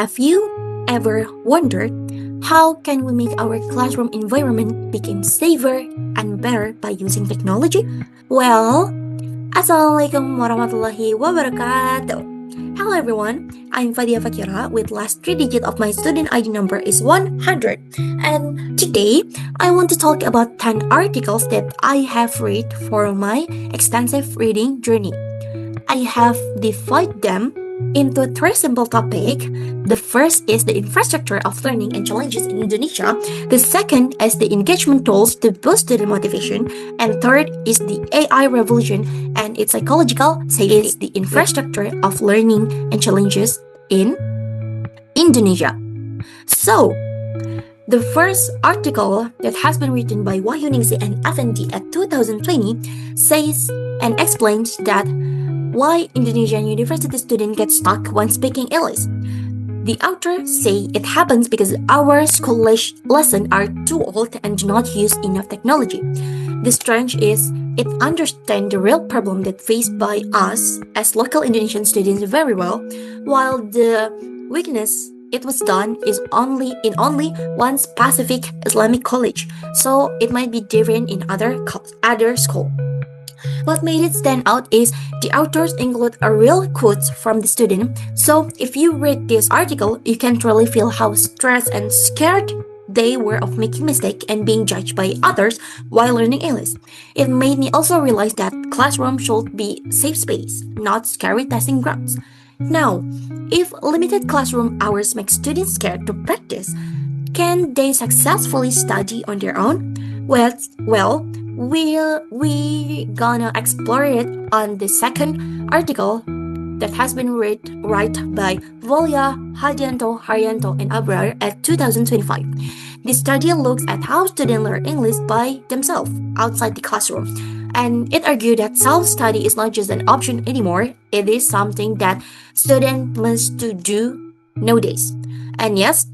Have you ever wondered how can we make our classroom environment become safer and better by using technology? Well, Assalamualaikum warahmatullahi wabarakatuh. Hello everyone, I'm Fadia Fakira with last three digit of my student ID number is 100. And today, I want to talk about 10 articles that I have read for my extensive reading journey. I have divided them into three simple topics. The first is the infrastructure of learning and challenges in Indonesia. The second is the engagement tools to boost student motivation. And third is the AI revolution and its psychological safety. Is the infrastructure of learning and challenges in Indonesia. So, the first article that has been written by Wahyuningsi and Effendi at 2020 says and explains that why Indonesian university students get stuck when speaking English. The author say it happens because our school lessons are too old and do not use enough technology. The strength is it understands the real problem that faced by us as local Indonesian students very well, while the weakness it was done is only in one specific Islamic college, so it might be different in other school. What made it stand out is the authors include a real quote from the student. So if you read this article, you can truly feel how stressed and scared they were of making mistake and being judged by others while learning English. It made me also realize that classroom should be safe space, not scary testing grounds. Now, if limited classroom hours make students scared to practice, can they successfully study on their own? Well, we gonna explore it on the second article that has been read by Volya, Haryanto, and Abrar at 2025. The study looks at how students learn English by themselves outside the classroom, and it argued that self-study is not just an option anymore; it is something that students must to do nowadays. And yes,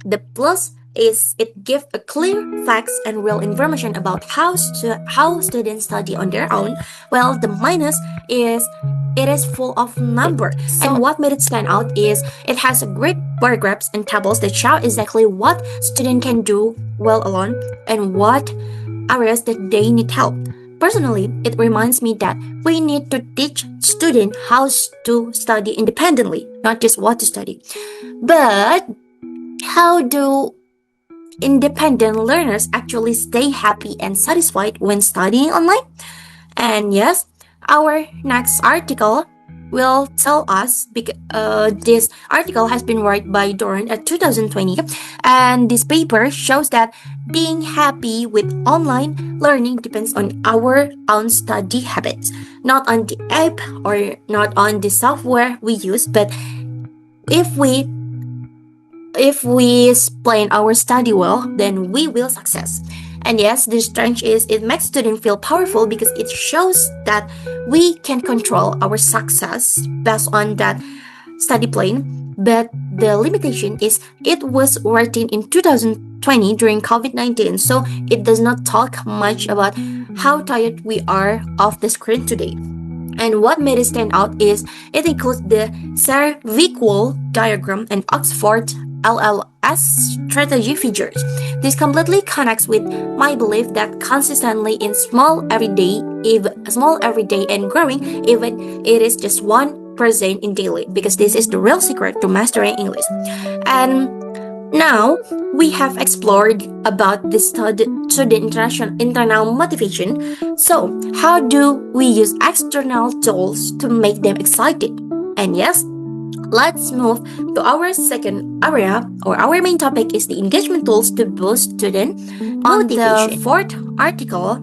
the plus is it gives a clear facts and real information about how students study on their own, while the minus is it is full of numbers. And what made it stand out is it has a great bar graphs and tables that show exactly what students can do well alone and what areas that they need help. Personally, it reminds me that we need to teach students how to study independently, not just what to study. But how do independent learners actually stay happy and satisfied when studying online? And yes, our next article will tell us this article has been written by Doran at 2020, and this paper shows that being happy with online learning depends on our own study habits, not on the app or not on the software we use, but if we plan our study well, then we will success. And yes, the strength is it makes students feel powerful because it shows that we can control our success based on that study plan. But the limitation is it was written in 2020 during COVID-19, so it does not talk much about how tired we are of the screen today. And what made it stand out is it includes the cervical diagram and Oxford LLS strategy features. This completely connects with my belief that consistently in small everyday and growing, even it is just 1% in daily, because this is the real secret to mastering English. And now we have explored about the internal motivation. So how do we use external tools to make them excited? And yes, let's move to our second area, or our main topic is the engagement tools to boost student motivation. The fourth article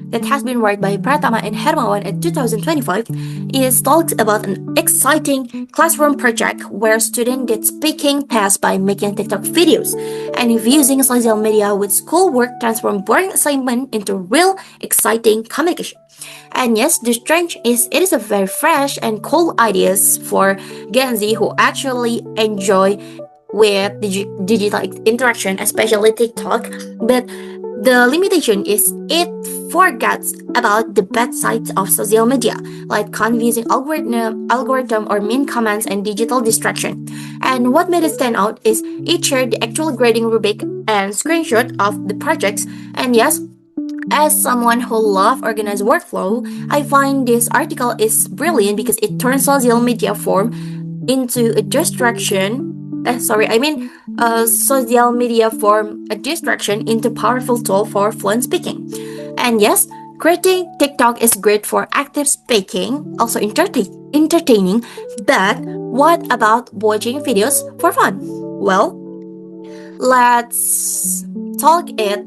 that has been written by Pratama and Hermawan at 2025 is talks about an exciting classroom project where students get speaking tests by making TikTok videos, and if using social media with schoolwork transform boring assignment into real exciting communication. And yes, the strength is it is a very fresh and cool ideas for Gen Z who actually enjoy with digital interaction, especially TikTok. But the limitation is it forgets about the bad sides of social media, like confusing algorithm or mean comments and digital distraction. And what made it stand out is it shared the actual grading rubric and screenshot of the projects. And yes, as someone who loves organized workflow, I find this article is brilliant because it turns social media form into a distraction. Social media form a distraction into powerful tool for fluent speaking. And yes, creating TikTok is great for active speaking, also entertaining. But what about watching videos for fun? Well, let's talk it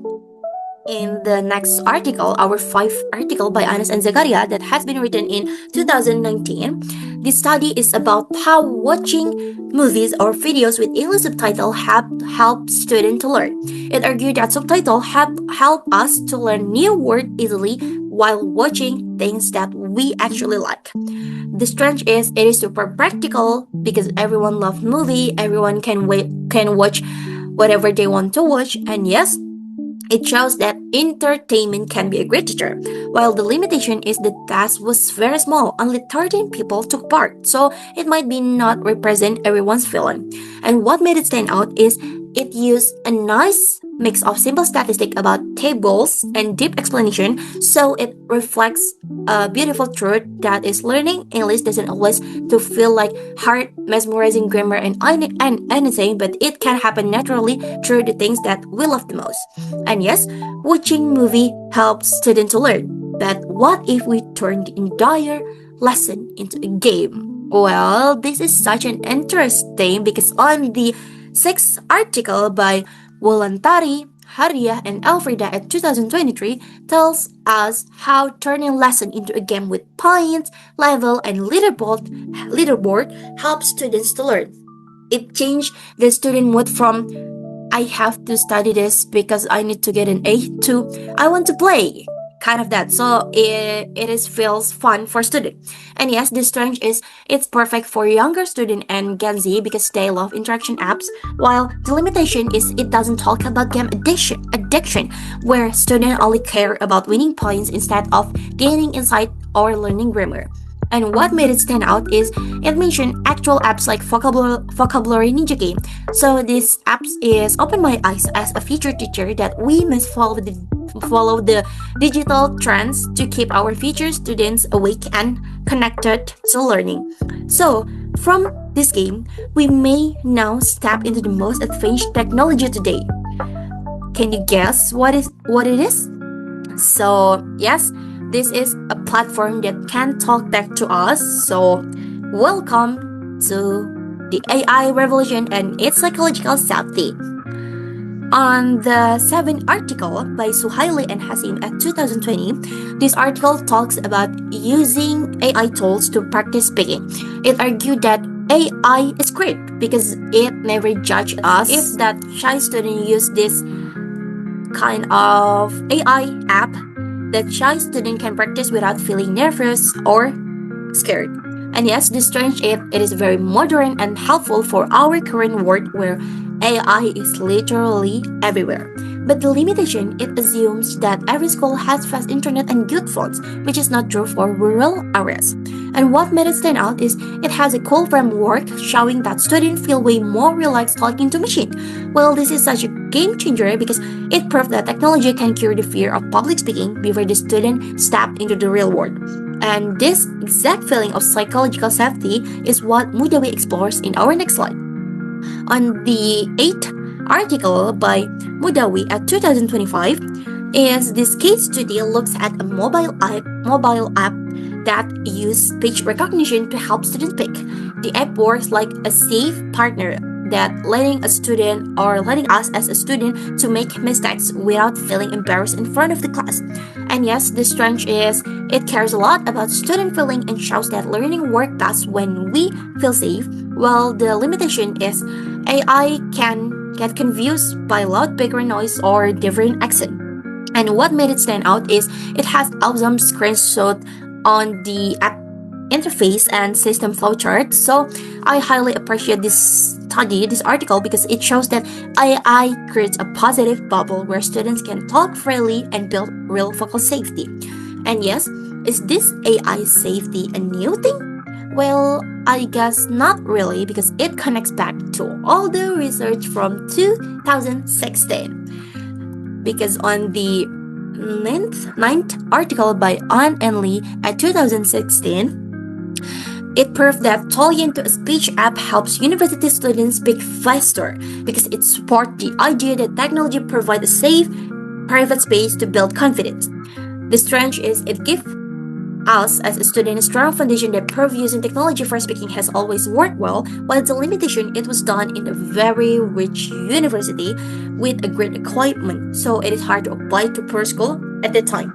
in the next article, our fifth article by Anas and Zakaria that has been written in 2019. This study is about how watching movies or videos with English subtitle help students to learn. It argued that subtitle help us to learn new words easily while watching things that we actually like. The strength is it is super practical because everyone loves movie, everyone can watch whatever they want to watch, and yes, it shows that entertainment can be a great teacher, while the limitation is the task was very small, only 13 people took part, so it might be not represent everyone's feeling. And what made it stand out is it used a nice mix of simple statistic about tables and deep explanation, so it reflects a beautiful truth that is learning English doesn't always to feel like hard mesmerizing grammar and anything, but it can happen naturally through the things that we love the most. And yes, watching movie helps students to learn, but what if we turn the entire lesson into a game? Well, this is such an interesting because on the sixth article by Wolantari, Haria, and Elfrida at 2023 tells us how turning lesson into a game with points, level, and leaderboard helps students to learn. It changed the student mood from I have to study this because I need to get an A to I want to play. Kind of that. So feels fun for student. And yes, this strength is it's perfect for younger student and Gen Z because they love interaction apps. While the limitation is it doesn't talk about game addiction, where students only care about winning points instead of gaining insight or learning grammar. And what made it stand out is it mentioned actual apps like vocabulary ninja game. So this apps is opened my eyes as a future teacher that we must follow the digital trends to keep our future students awake and connected to learning. So from this game, we may now step into the most advanced technology today. Can you guess what it is? So yes, this is a platform that can talk back to us. So welcome to the AI revolution and its psychological safety. On the 7th article by Suhaili and Hasim at 2020, this article talks about using AI tools to practice speaking. It argued that AI is great because it never judges us. If that shy student use this kind of AI app, that shy student can practice without feeling nervous or scared. And yes, this strength it is very modern and helpful for our current world where AI is literally everywhere. But the limitation, it assumes that every school has fast internet and good phones, which is not true for rural areas. And what made it stand out is it has a cool framework showing that students feel way more relaxed talking to machine. Well, this is such a game changer because it proved that technology can cure the fear of public speaking before the student step into the real world. And this exact feeling of psychological safety is what Mudawi explores in our next slide. On the 8th article by Mudawi at 2025 is this case study looks at a mobile app that use speech recognition to help students speak. The app works like a safe partner that letting us as a student to make mistakes without feeling embarrassed in front of the class. And yes, the strength is it cares a lot about student feeling and shows that learning works best when we feel safe. While the limitation is AI can get confused by loud background noise or different accent. And what made it stand out is it has awesome screenshot on the app interface and system flowchart. So I highly appreciate this study this article because it shows that AI creates a positive bubble where students can talk freely and build real focus safety. And yes, is this AI safety a new thing? Well, I guess not really because it connects back to all the research from 2016. Because on the ninth article by An and Lee at 2016, it proved that Tolkien to a speech app helps university students speak faster because it supports the idea that technology provides a safe, private space to build confidence. The strength is it gives us as a student a strong foundation that prove using technology for speaking has always worked well, while the limitation it was done in a very rich university with a great equipment, so it is hard to apply to per school at the time.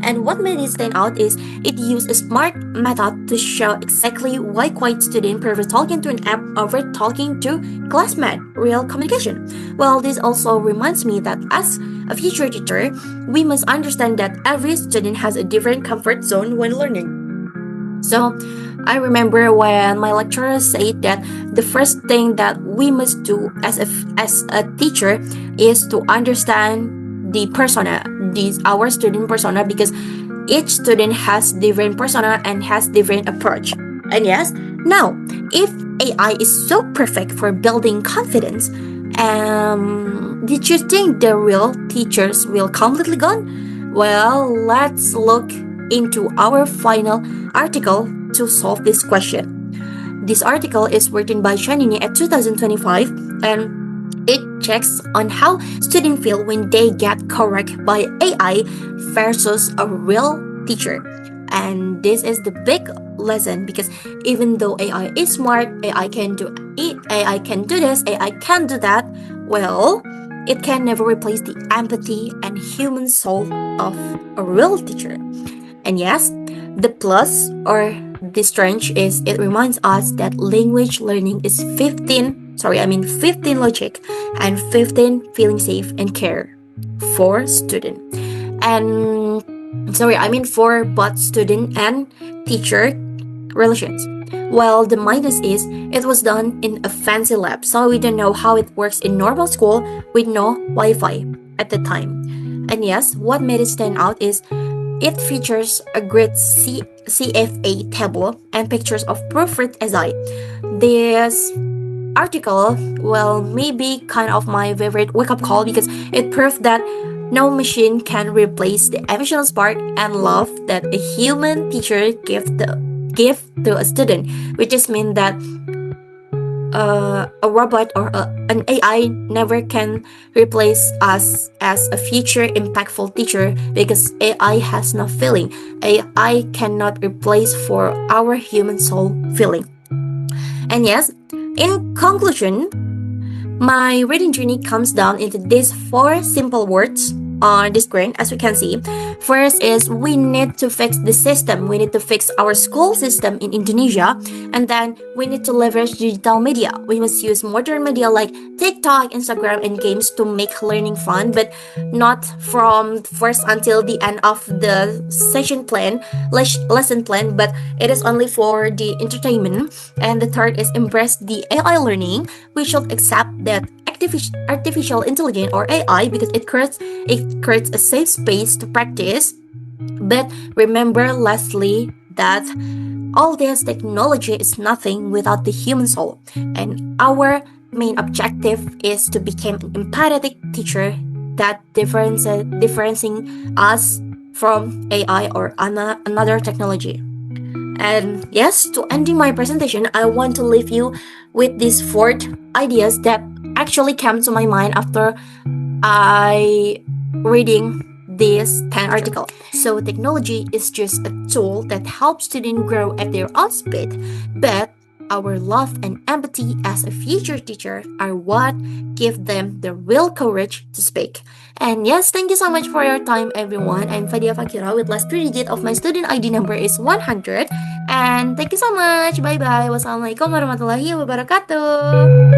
And what made it stand out is it used a smart method to show exactly why quiet student prefer talking to an app over talking to classmate, real communication. Well, this also reminds me that as a future teacher, we must understand that every student has a different comfort zone when learning. So, I remember when my lecturer said that the first thing that we must do as a teacher is to understand the persona, our student persona, because each student has different persona and has different approach. And yes, now if AI is so perfect for building confidence, did you think the real teachers will completely gone? Well, let's look into our final article to solve this question. This article is written by Shanini at 2025 and it checks on how students feel when they get corrected by AI versus a real teacher. And this is the big lesson because even though AI is smart, AI can do it, AI can do this, AI can do that, well, it can never replace the empathy and human soul of a real teacher. And yes, the plus or the strength is it reminds us that language learning is 15 logic and 15 feeling safe and care for student. And for both student and teacher relations. Well, the minus is it was done in a fancy lab, so we don't know how it works in normal school with no Wi-Fi at the time. And yes, what made it stand out is it features a great CFA table and pictures of proofread essay. This article, well, maybe kind of my favorite wake-up call because it proved that no machine can replace the emotional spark and love that a human teacher give to a student, which just means that a robot or an AI never can replace us as a future impactful teacher because AI has no feeling. AI cannot replace for our human soul feeling. And yes, in conclusion, my reading journey comes down into these 4 simple words on the screen, as we can see. First is we need to fix the system. We need to fix our school system in Indonesia, and then we need to leverage digital media. We must use modern media like TikTok, Instagram, and games to make learning fun, but not from first until the end of the lesson plan, but it is only for the entertainment. And the third is embrace the AI learning. We should accept that artificial intelligence or AI because it creates a safe space to practice. But remember lastly that all this technology is nothing without the human soul, and our main objective is to become an empathetic teacher that differentiating us from AI or another technology. And yes, to ending my presentation, I want to leave you with these 4 ideas that actually came to my mind after I reading this 10 article. So technology is just a tool that helps students grow at their own speed, but our love and empathy as a future teacher are what give them the real courage to speak. And yes, thank you so much for your time, everyone. I'm Fadia Fakira with last 3 digit of my student ID number is 100. And thank you so much. Bye-bye. Wassalamualaikum warahmatullahi wabarakatuh.